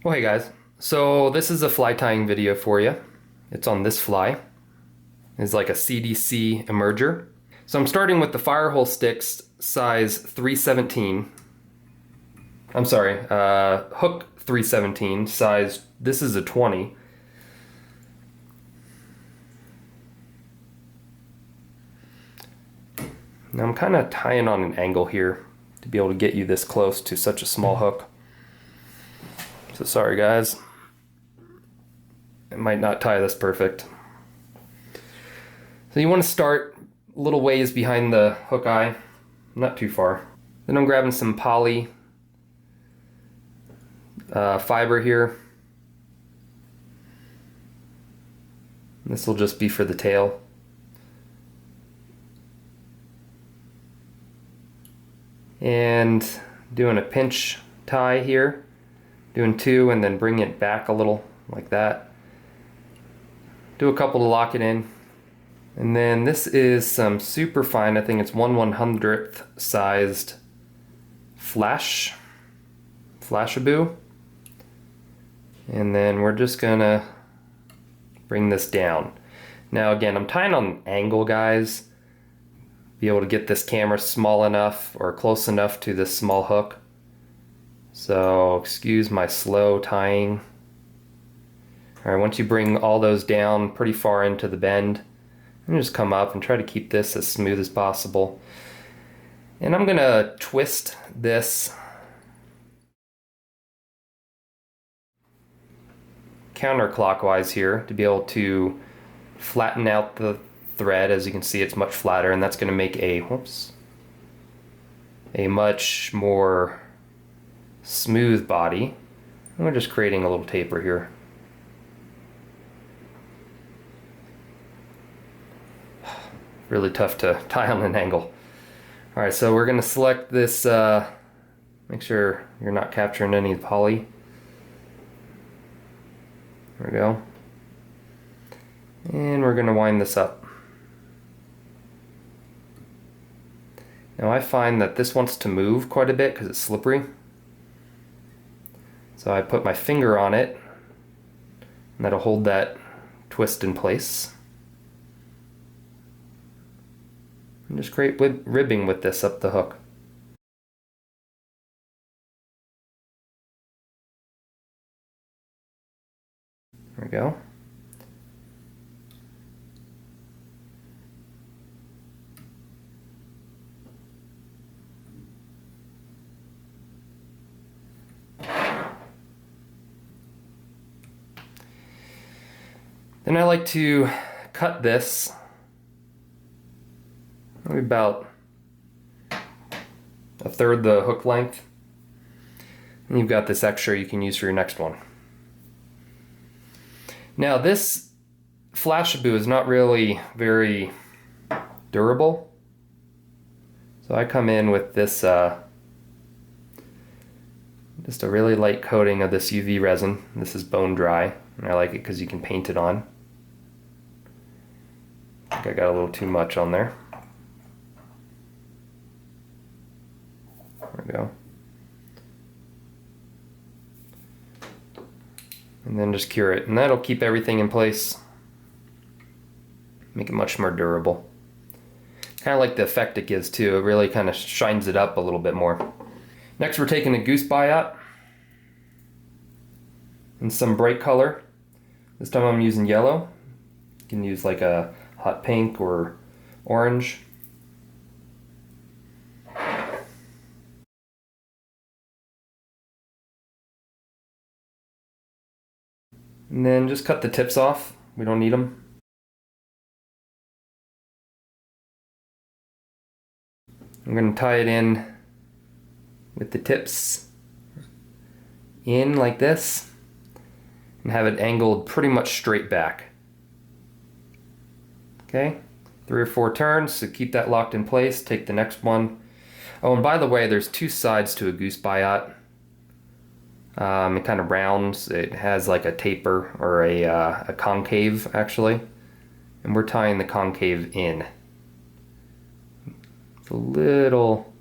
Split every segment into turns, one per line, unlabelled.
Well, hey guys, so this is a fly tying video for you. It's on this fly. It's like a CDC emerger. So I'm starting with the firehole sticks size 317. I'm sorry, hook 317 size, this is a 20. Now I'm kind of tying on an angle here to be able to get you this close to such a small hook. So sorry guys, it might not tie this perfect. So you want to start a little ways behind the hook eye, not too far. Then I'm grabbing some poly fiber here. This will just be for the tail. And doing a pinch tie here. Doing two and then bring it back a little like that. Do a couple to lock it in. And then this is some super fine, I think it's 1/100th sized Flashaboo. And then we're just gonna bring this down. Now again, I'm tying on an angle, guys. Be able to get this camera small enough or close enough to this small hook. So excuse my slow tying. All right, once you bring all those down pretty far into the bend, and just come up and try to keep this as smooth as possible. And I'm gonna twist this counterclockwise here to be able to flatten out the thread. As you can see, it's much flatter, and that's gonna make a much more smooth body. And we're just creating a little taper here. Really tough to tie on an angle. All right, so we're gonna select this, make sure you're not capturing any poly. There we go. And we're gonna wind this up. Now I find that this wants to move quite a bit because it's slippery. So I put my finger on it, and that'll hold that twist in place. And just create ribbing with this up the hook. There we go. Then I like to cut this maybe about 1/3 the hook length. And you've got this extra you can use for your next one. Now this Flashaboo is not really very durable. So I come in with this just a really light coating of this UV resin. This is bone dry, and I like it because you can paint it on. I think I got a little too much on there. There we go. And then just cure it, and that'll keep everything in place. Make it much more durable. Kind of like the effect it gives too. It really kind of shines it up a little bit more. Next we're taking a goose biot and some bright color. This time I'm using yellow. You can use like a hot pink or orange. And then just cut the tips off. We don't need them. I'm going to tie it in with the tips in like this and have it angled pretty much straight back. Okay, 3 or 4 turns, so keep that locked in place. Take the next one. Oh, and by the way, there's 2 sides to a goose biot. It kind of rounds. It has like a taper or a concave actually, and we're tying the concave in. It's a little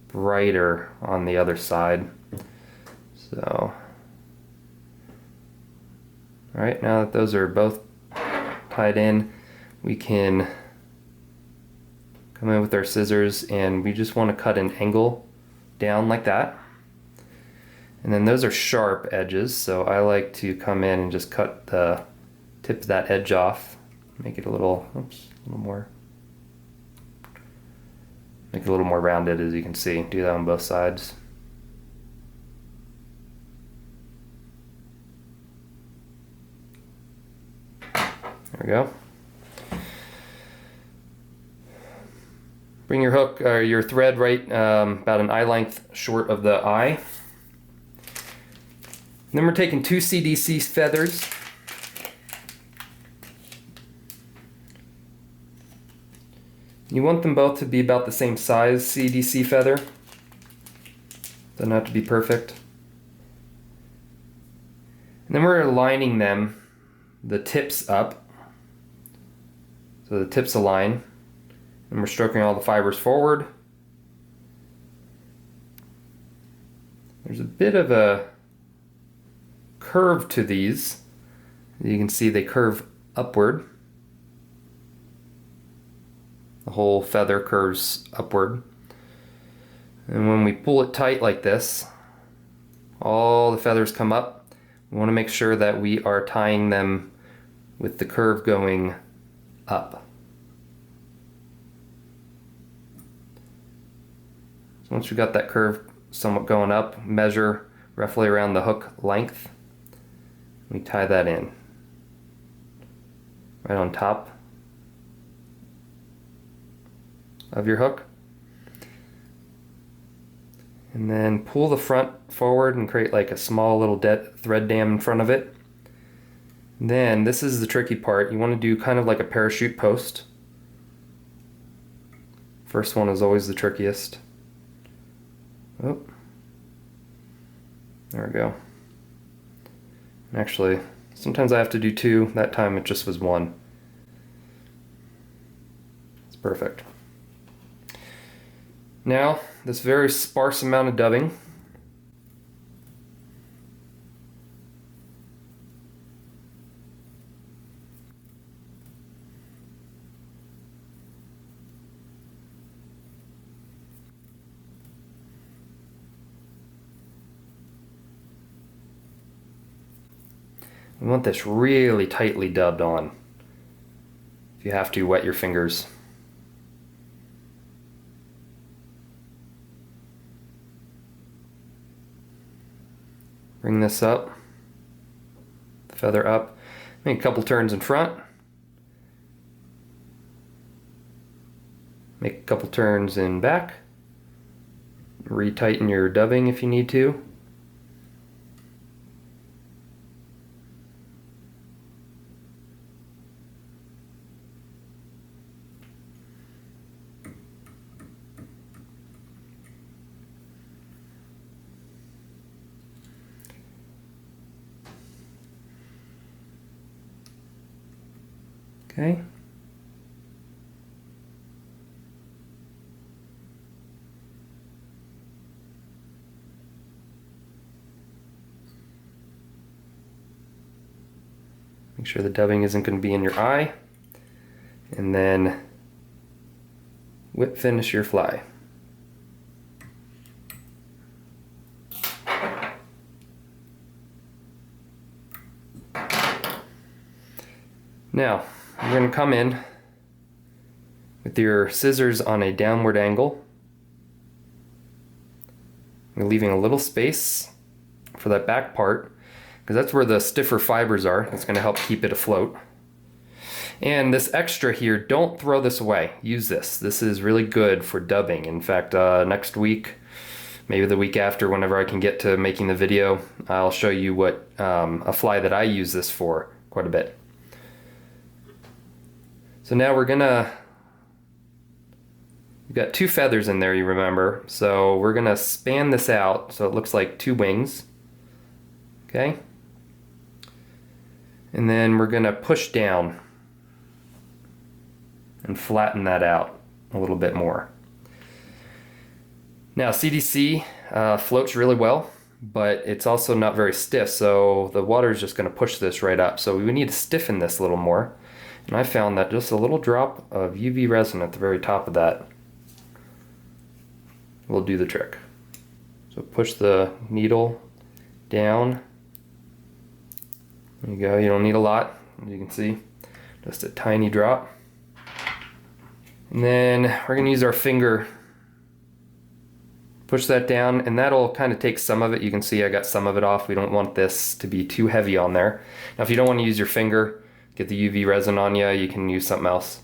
brighter on the other side, so All right, now that those are both tied in, we can come in with our scissors and we just want to cut an angle down like that. And then those are sharp edges, so I like to come in and just cut the tip of that edge off, make it a little, more rounded, as you can see. Do that on both sides. There we go. Bring your hook or your thread right about an eye length short of the eye. And then we're taking 2 CDC feathers. You want them both to be about the same size CDC feather. Doesn't have to be perfect. And then we're aligning them, the tips up. So the tips align. And we're stroking all the fibers forward. There's a bit of a curve to these. You can see they curve upward. The whole feather curves upward. And when we pull it tight like this, all the feathers come up. We want to make sure that we are tying them with the curve going up. So once we got that curve somewhat going up, measure roughly around the hook length. We tie that in right on top of your hook. And then pull the front forward and create like a small little thread dam in front of it. And then this is the tricky part. You want to do kind of like a parachute post. First one is always the trickiest. Oh, there we go. Actually, sometimes I have to do 2. That time it just was 1. It's perfect. Now, this very sparse amount of dubbing. We want this really tightly dubbed on. If you have to, wet your fingers. Bring this up, the feather up, make a couple turns in front, make a couple turns in back, retighten your dubbing if you need to. Okay. Make sure the dubbing isn't going to be in your eye. And then whip finish your fly. Now, you're going to come in with your scissors on a downward angle. You're leaving a little space for that back part, because that's where the stiffer fibers are. That's going to help keep it afloat. And this extra here, don't throw this away. Use this. This is really good for dubbing. In fact, next week, maybe the week after, whenever I can get to making the video, I'll show you what a fly that I use this for quite a bit. So now we've got 2 feathers in there, you remember. So we're gonna span this out so it looks like 2 wings. Okay? And then we're gonna push down and flatten that out a little bit more. Now CDC floats really well, but it's also not very stiff, so the water is just going to push this right up. So we need to stiffen this a little more. And I found that just a little drop of UV resin at the very top of that will do the trick. So push the needle down. There you go. You don't need a lot, as you can see, just a tiny drop. And then we're going to use our finger, push that down, and that'll kind of take some of it. You can see I got some of it off. We don't want this to be too heavy on there. Now if you don't want to use your finger, get the UV resin on you can use something else.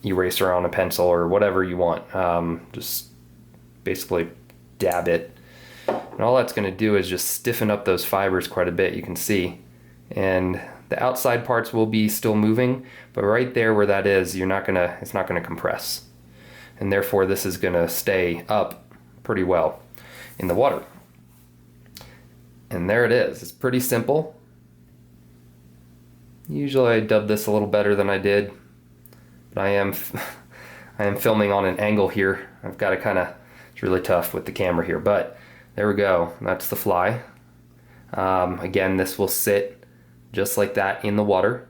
Eraser on a pencil or whatever you want. Just basically dab it. And all that's going to do is just stiffen up those fibers quite a bit, you can see. And the outside parts will be still moving, but right there where that is, it's not gonna compress. And therefore this is gonna stay up pretty well in the water. And there it is. It's pretty simple. Usually I dub this a little better than I did, but I am filming on an angle here. I've got to it's really tough with the camera here, but there we go. That's the fly. Again, this will sit just like that in the water.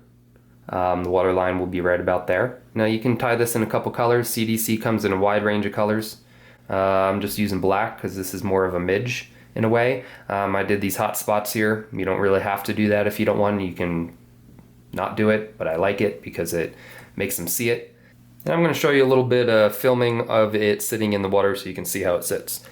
The water line will be right about there. Now you can tie this in a couple colors. CDC comes in a wide range of colors. I'm just using black because this is more of a midge in a way. I did these hot spots here. You don't really have to do that if you don't want. You can not do it, but I like it because it makes them see it. And I'm going to show you a little bit of filming of it sitting in the water so you can see how it sits.